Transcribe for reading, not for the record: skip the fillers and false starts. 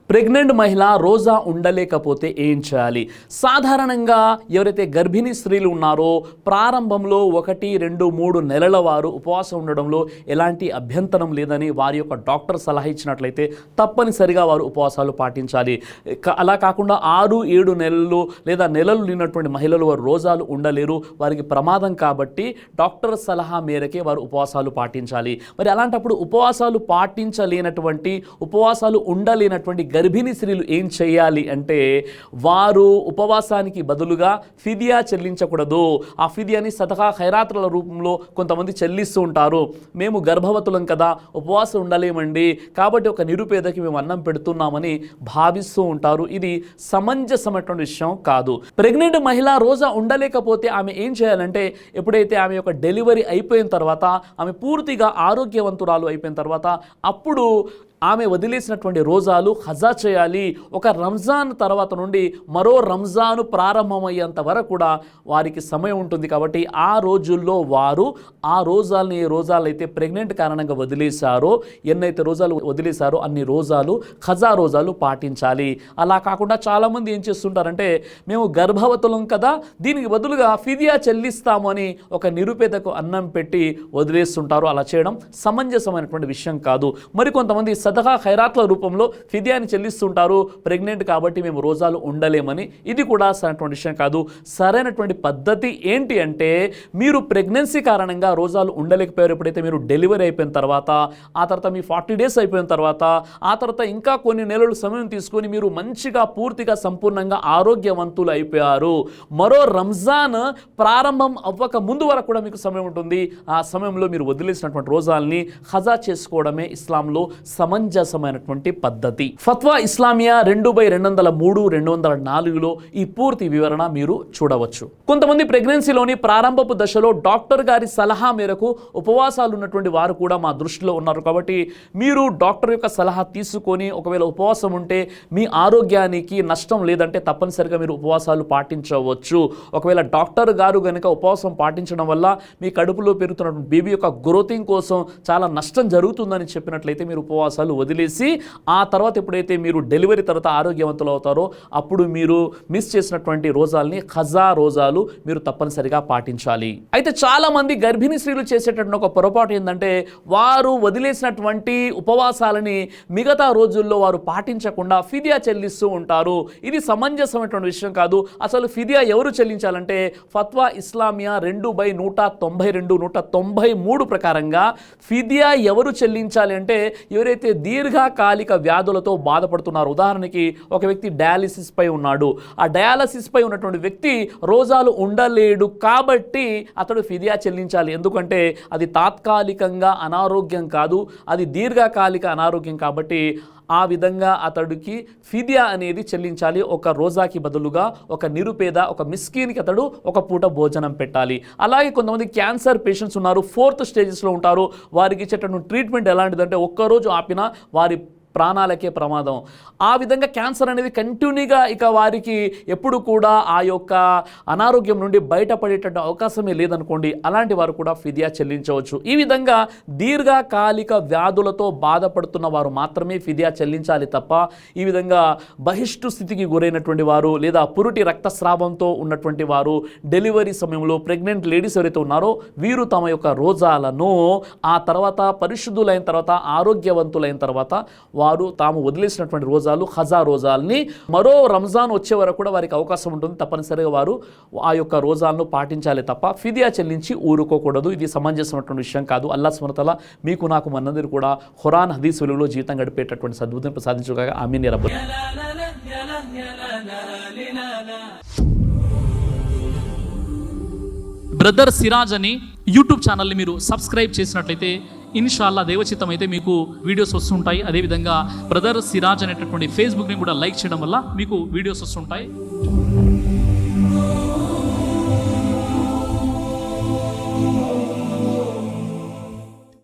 Pregnant మహిళ రోజా ఉండలేకపోతే ఏం చేయాలి? సాధారణంగా ఎవరైతే గర్భిణీ స్త్రీలు ఉన్నారో ప్రారంభంలో 1, 2, 3 నెలల వారు ఉపవాసం ఉండడంలో ఎలాంటి అభ్యంతరం లేదని వారి యొక్క డాక్టర్ సలహా ఇచ్చినట్లయితే తప్పనిసరిగా వారు ఉపవాసాలు పాటించాలి. అలా కాకుండా 6, 7 నెలలు లేదా నెలలు లేనటువంటి మహిళలు వారు రోజాలు ఉండలేరు, వారికి ప్రమాదం కాబట్టి డాక్టర్ సలహా మేరకే వారు ఉపవాసాలు పాటించాలి. మరి అలాంటప్పుడు ఉపవాసాలు పాటించలేనటువంటి ఉపవాసాలు ఉండలేనటువంటి గర్భిణీ స్త్రీలు ఏం చేయాలి అంటే వారు ఉపవాసానికి బదులుగా ఫిదియా చెల్లించకూడదు. ఆ ఫిదియాని సదకా ఖైరాతుల రూపంలో కొంతమంది చెల్లిస్తూ ఉంటారు. మేము గర్భవతులం కదా, ఉపవాసం ఉండలేమండి, కాబట్టి ఒక నిరుపేదకి మేము అన్నం పెడుతున్నామని భావిస్తూ ఉంటారు. ఇది సమంజసమైనటువంటి విషయం కాదు. ప్రెగ్నెంట్ మహిళ రోజా ఉండలేకపోతే ఆమె ఏం చేయాలంటే ఎప్పుడైతే ఆమె యొక్క డెలివరీ అయిపోయిన తర్వాత, ఆమె పూర్తిగా ఆరోగ్యవంతురాలు అయిపోయిన తర్వాత అప్పుడు ఆమె వదిలేసినటువంటి రోజాలు ఖజా చేయాలి. ఒక రంజాన్ తర్వాత నుండి మరో రంజాను ప్రారంభమయ్యేంత వరకు కూడా వారికి సమయం ఉంటుంది. కాబట్టి ఆ రోజుల్లో వారు ఆ రోజాలని ఏ రోజాలు అయితే ప్రెగ్నెంట్ కారణంగా వదిలేశారో, ఎన్నైతే రోజాలు వదిలేశారో అన్ని రోజాలు ఖజా రోజాలు పాటించాలి. అలా కాకుండా చాలామంది ఏం చేస్తుంటారంటే మేము గర్భవతులం కదా, దీనికి బదులుగా ఫిదియా చెల్లిస్తాము అని ఒక నిరుపేదకు అన్నం పెట్టి వదిలేస్తుంటారు. అలా చేయడం సమంజసమైనటువంటి విషయం కాదు. మరికొంతమంది సదకా ఖైరాత్ల రూపంలో ఫిదియాని చెల్లిస్తుంటారు. ప్రెగ్నెంట్ కాబట్టి మేము రోజాలు ఉండలేమని. ఇది కూడా సరైనటువంటి విషయం కాదు. సరైనటువంటి పద్ధతి ఏంటి అంటే మీరు ప్రెగ్నెన్సీ కారణంగా రోజాలు ఉండలేకపోయారు, ఎప్పుడైతే మీరు డెలివరీ అయిపోయిన తర్వాత, ఆ తర్వాత మీ 40 డేస్ అయిపోయిన తర్వాత, ఆ తర్వాత ఇంకా కొన్ని నెలలు సమయం తీసుకొని మీరు మంచిగా పూర్తిగా సంపూర్ణంగా ఆరోగ్యవంతులు అయిపోయారు, మరో రంజాన్ ప్రారంభం అవ్వక ముందు వరకు కూడా మీకు సమయం ఉంటుంది. ఆ సమయంలో మీరు వదిలేసినటువంటి రోజాల్ని ఖజా చేసుకోవడమే ఇస్లాంలో సమంజసమైనటువంటి పద్ధతి. ఫత్వా ఇస్లామియా 2/203-204లో ఈ పూర్తి వివరణ మీరు చూడవచ్చు. కొంతమంది ప్రెగ్నెన్సీలోని ప్రారంభపు దశలో డాక్టర్ గారి సలహా మేరకు ఉపవాసాలు ఉన్నటువంటి వారు కూడా మా దృష్టిలో ఉన్నారు. కాబట్టి మీరు డాక్టర్ యొక్క సలహా తీసుకొని ఒకవేళ ఉపవాసం ఉంటే మీ ఆరోగ్యానికి నష్టం లేదంటే తప్పనిసరిగా మీరు ఉపవాసాలు పాటించవచ్చు. ఒకవేళ డాక్టర్ గారు కనుక ఉపవాసం పాటించడం వల్ల మీ కడుపులో పెరుగుతున్నటువంటి బేబీ యొక్క గ్రోతింగ్ కోసం చాలా నష్టం జరుగుతుందని చెప్పినట్లయితే మీరు ఉపవాసాలు వదిలేసి ఆ తర్వాత ఎప్పుడైతే మీరు డెలివరీ తర్వాత ఆరోగ్యవంతులు అవుతారో అప్పుడు మీరు మిస్ చేసినటువంటి రోజాలని ఖజా రోజాలు మీరు తప్పనిసరిగా పాటించాలి. అయితే చాలా మంది గర్భిణీ స్త్రీలు చేసేటటువంటి ఒక పొరపాటు ఏంటంటే వారు వదిలేసినటువంటి ఉపవాసాలని మిగతా రోజుల్లో వారు పాటించకుండా ఫిదియా చెల్లిస్తూ ఉంటారు. ఇది సమంజసమైనటువంటి విషయం కాదు. అసలు ఫిదియా ఎవరు చెల్లించాలంటే ఫత్వా ఇస్లామియా 2/192-193 ప్రకారంగా ఫిదియా ఎవరు చెల్లించాలి అంటే ఎవరైతే దీర్ఘకాలిక వ్యాధులతో బాధపడుతున్నారు. ఉదాహరణకి ఒక వ్యక్తి డయాలిసిస్ పై ఉన్నాడు. ఆ డయాలసిస్ పై ఉన్నటువంటి వ్యక్తి రోజాలు ఉండలేడు కాబట్టి అతడు ఫిదియా చెల్లించాలి. ఎందుకంటే అది తాత్కాలికంగా అనారోగ్యం కాదు, అది దీర్ఘకాలిక అనారోగ్యం. కాబట్టి ఆ విధంగా అతడికి ఫిదియా అనేది చెల్లించాలి. ఒక రోజాకి బదులుగా ఒక నిరుపేద, ఒక మిస్కీన్కి అతడు ఒక పూట భోజనం పెట్టాలి. అలాగే కొంతమంది క్యాన్సర్ పేషెంట్స్ ఉన్నారు, 4th స్టేజెస్లో ఉంటారు. వారికి ఇచ్చేటటువంటి ట్రీట్మెంట్ ఎలాంటిదంటే ఒక్కరోజు ఆపినా వారి ప్రాణాలకే ప్రమాదం. ఆ విధంగా క్యాన్సర్ అనేది కంటిన్యూగా ఇక వారికి ఎప్పుడు కూడా ఆ యొక్క అనారోగ్యం నుండి బయటపడేటటువంటి అవకాశమే లేదనుకోండి, అలాంటి వారు కూడా ఫిదియా చెల్లించవచ్చు. ఈ విధంగా దీర్ఘకాలిక వ్యాధులతో బాధపడుతున్న వారు మాత్రమే ఫిదియా చెల్లించాలి తప్ప ఈ విధంగా బహిష్టు స్థితికి గురైనటువంటి వారు లేదా పురుటి రక్తస్రావంతో ఉన్నటువంటి వారు, డెలివరీ సమయంలో ప్రెగ్నెంట్ లేడీస్ ఎవరైతే ఉన్నారో వీరు తమ యొక్క రోజాలను ఆ తర్వాత పరిశుద్ధులైన తర్వాత ఆరోగ్యవంతులైన తర్వాత వారు తాము వదిలేసినటువంటి రోజాలు ఖజా రోజాలని మరో రంజాన్ వచ్చే వరకు కూడా వారికి అవకాశం ఉంటుంది. తప్పనిసరిగా వారు ఆ యొక్క రోజాలను పాటించాలి తప్ప ఫిదియా చెల్లించి ఊరుకోకూడదు. ఇది సమంజసమైనటువంటి విషయం కాదు. అల్లాహ్ సుబ్హానహు వ తఆలా మీకు నాకు మనందరూ కూడా ఖురాన్ హదీస్ వెలుగులో జీవితం గడిపేటటువంటి సద్బుద్ధిని ప్రసాదించుగాక. ఆమీన్ యా రబ్బల్. బ్రదర్ సిరాజ్ అని యూట్యూబ్ ఛానల్ని మీరు సబ్స్క్రైబ్ చేసినట్లయితే ఇన్షాల్లా దేవచిత్తం అయితే మీకు వీడియోస్ వస్తుంటాయి. అదేవిధంగా బ్రదర్ సిరాజ్ అనేటటువంటి ఫేస్బుక్ని కూడా లైక్ చేయడం వల్ల మీకు వీడియోస్ వస్తుంటాయి.